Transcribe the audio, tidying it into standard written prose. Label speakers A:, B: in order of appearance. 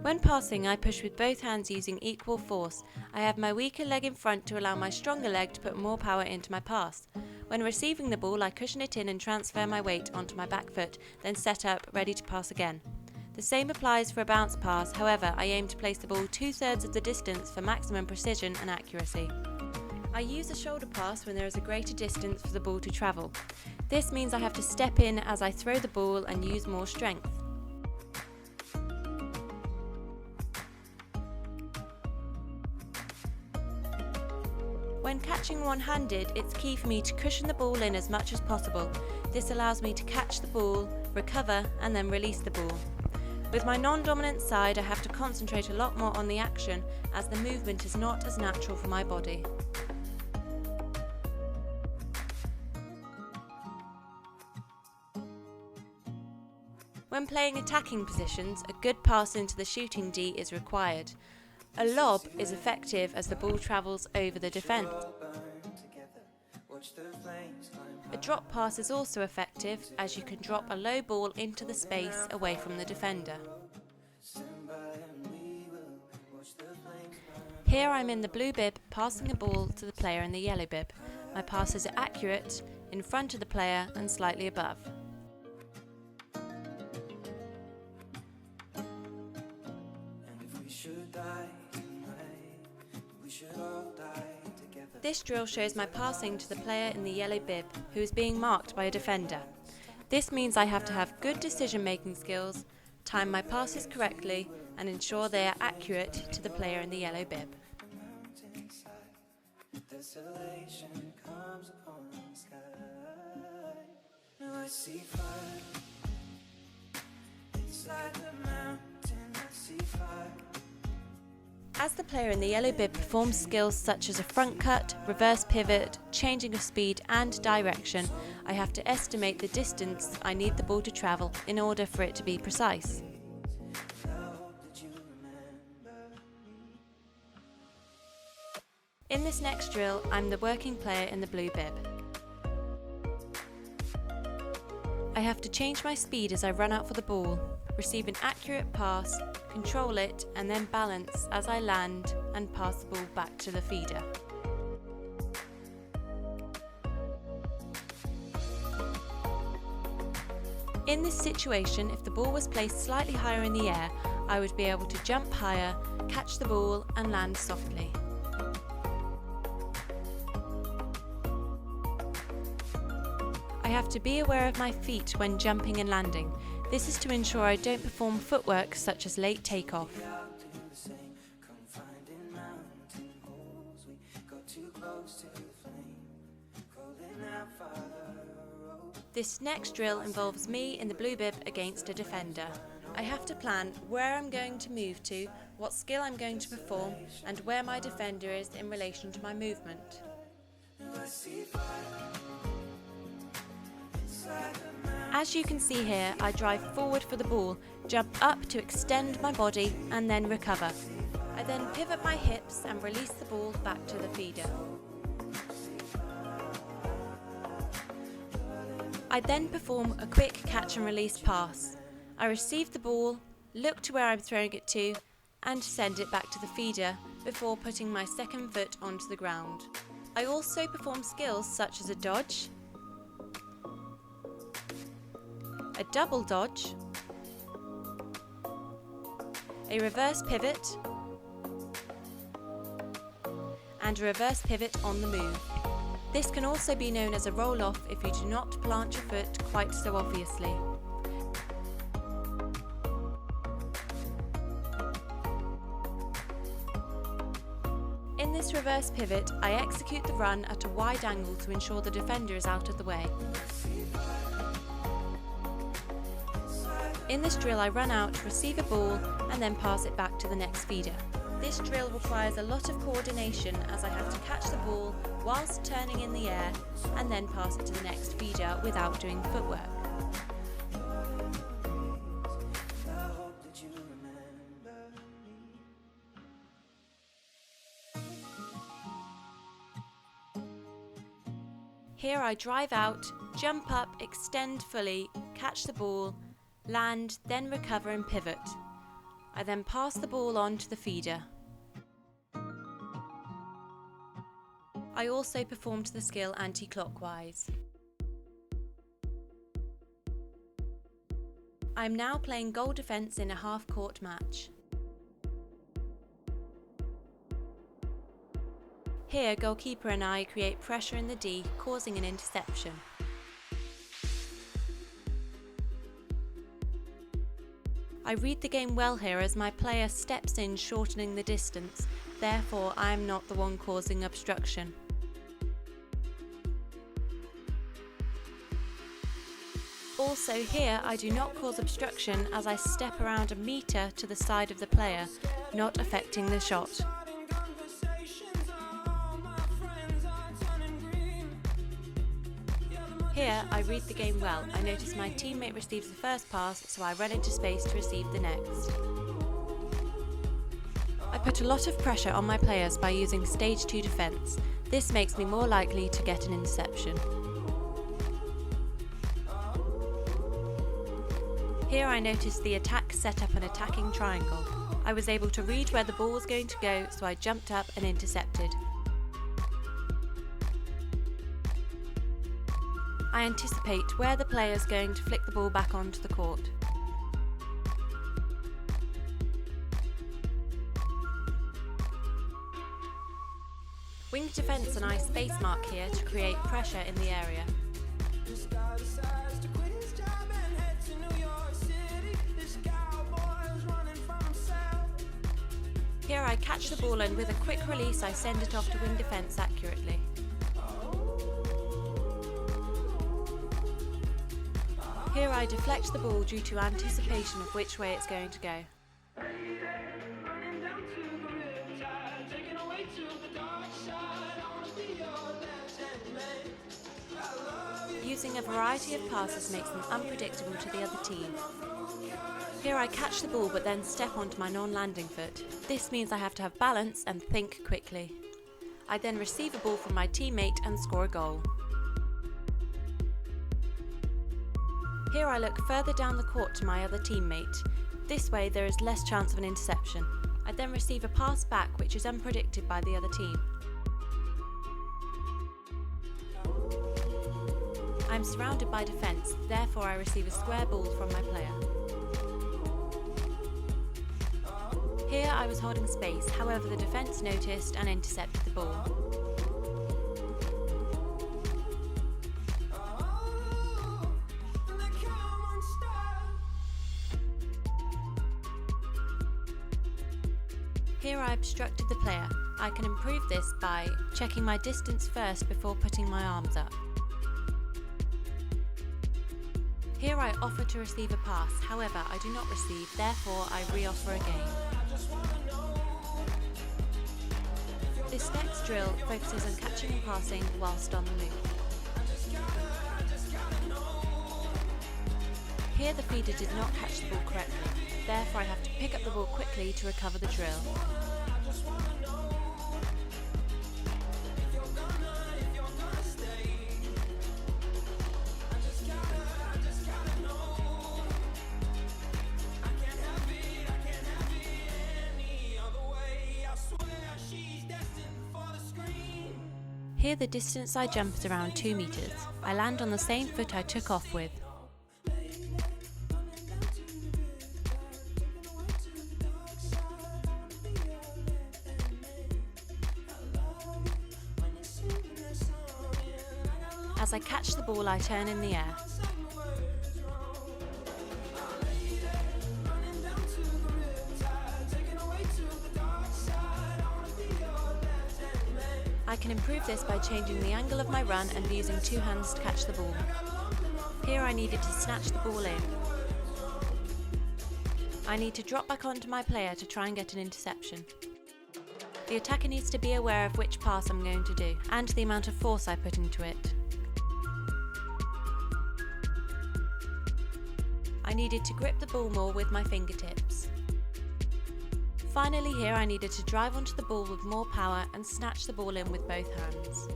A: When passing, I push with both hands using equal force. I have my weaker leg in front to allow my stronger leg to put more power into my pass. When receiving the ball, I cushion it in and transfer my weight onto my back foot, then set up, ready to pass again. The same applies for a bounce pass, however, I aim to place the ball 2/3 of the distance for maximum precision and accuracy. I use a shoulder pass when there is a greater distance for the ball to travel. This means I have to step in as I throw the ball and use more strength. When catching one-handed, it's key for me to cushion the ball in as much as possible. This allows me to catch the ball, recover, and then release the ball. With my non-dominant side, I have to concentrate a lot more on the action as the movement is not as natural for my body. When playing attacking positions, a good pass into the shooting D is required. A lob is effective as the ball travels over the defence. A drop pass is also effective as you can drop a low ball into the space away from the defender. Here I'm in the blue bib passing the ball to the player in the yellow bib. My passes are accurate, in front of the player and slightly above. This drill shows my passing to the player in the yellow bib who is being marked by a defender. This means I have to have good decision-making skills, time my passes correctly and ensure they are accurate to the player in the yellow bib. As the player in the yellow bib performs skills such as a front cut, reverse pivot, changing of speed and direction, I have to estimate the distance I need the ball to travel in order for it to be precise. In this next drill, I'm the working player in the blue bib. I have to change my speed as I run out for the ball, receive an accurate pass, control it and then balance as I land and pass the ball back to the feeder. In this situation, if the ball was placed slightly higher in the air, I would be able to jump higher, catch the ball and land softly. I have to be aware of my feet when jumping and landing. This is to ensure I don't perform footwork such as late takeoff. This next drill involves me in the blue bib against a defender. I have to plan where I'm going to move to, what skill I'm going to perform, and where my defender is in relation to my movement. As you can see here, I drive forward for the ball, jump up to extend my body and then recover. I then pivot my hips and release the ball back to the feeder. I then perform a quick catch and release pass. I receive the ball, look to where I'm throwing it to and send it back to the feeder before putting my second foot onto the ground. I also perform skills such as a dodge, a double dodge, a reverse pivot, and a reverse pivot on the move. This can also be known as a roll-off if you do not plant your foot quite so obviously. In this reverse pivot, I execute the run at a wide angle to ensure the defender is out of the way. In this drill I run out, receive a ball and then pass it back to the next feeder. This drill requires a lot of coordination as I have to catch the ball whilst turning in the air and then pass it to the next feeder without doing footwork. Here I drive out, jump up, extend fully, catch the ball, land, then recover and pivot. I then pass the ball on to the feeder. I also performed the skill anti-clockwise. I am now playing goal defence in a half-court match. Here, goalkeeper and I create pressure in the D, causing an interception. I read the game well here as my player steps in, shortening the distance, therefore I am not the one causing obstruction. Also here, I do not cause obstruction as I step around a metre to the side of the player, not affecting the shot. Here, I read the game well. I notice my teammate receives the first pass, so I run into space to receive the next. I put a lot of pressure on my players by using stage 2 defence. This makes me more likely to get an interception. Here I noticed the attack set up an attacking triangle. I was able to read where the ball was going to go, so I jumped up and intercepted. I anticipate where the player is going to flick the ball back onto the court. Wing defence and I space mark here to create pressure in the area. Here I catch the ball and with a quick release I send it off to wing defence accurately. Here I deflect the ball due to anticipation of which way it's going to go. Using a variety of passes makes them unpredictable to the other team. Here I catch the ball but then step onto my non-landing foot. This means I have to have balance and think quickly. I then receive a ball from my teammate and score a goal. Here I look further down the court to my other teammate. This way there is less chance of an interception. I then receive a pass back which is unpredicted by the other team. I am surrounded by defence, therefore I receive a square ball from my player. Here I was holding space, however the defence noticed and intercepted the ball. Here I obstructed the player. I can improve this by checking my distance first before putting my arms up. Here I offer to receive a pass, however I do not receive, therefore I re-offer again. This next drill focuses on catching and passing whilst on the loop. Here the feeder did not catch the ball correctly, therefore I have to pick up the ball quickly to recover the drill. Here the distance I jump is around 2 metres. I land on the same foot I took off with. As I catch the ball, I turn in the air. I can improve this by changing the angle of my run and using 2 hands to catch the ball. Here I needed to snatch the ball in. I need to drop back onto my player to try and get an interception. The attacker needs to be aware of which pass I'm going to do and the amount of force I put into it. I needed to grip the ball more with my fingertips. Finally here I needed to drive onto the ball with more power and snatch the ball in with both hands.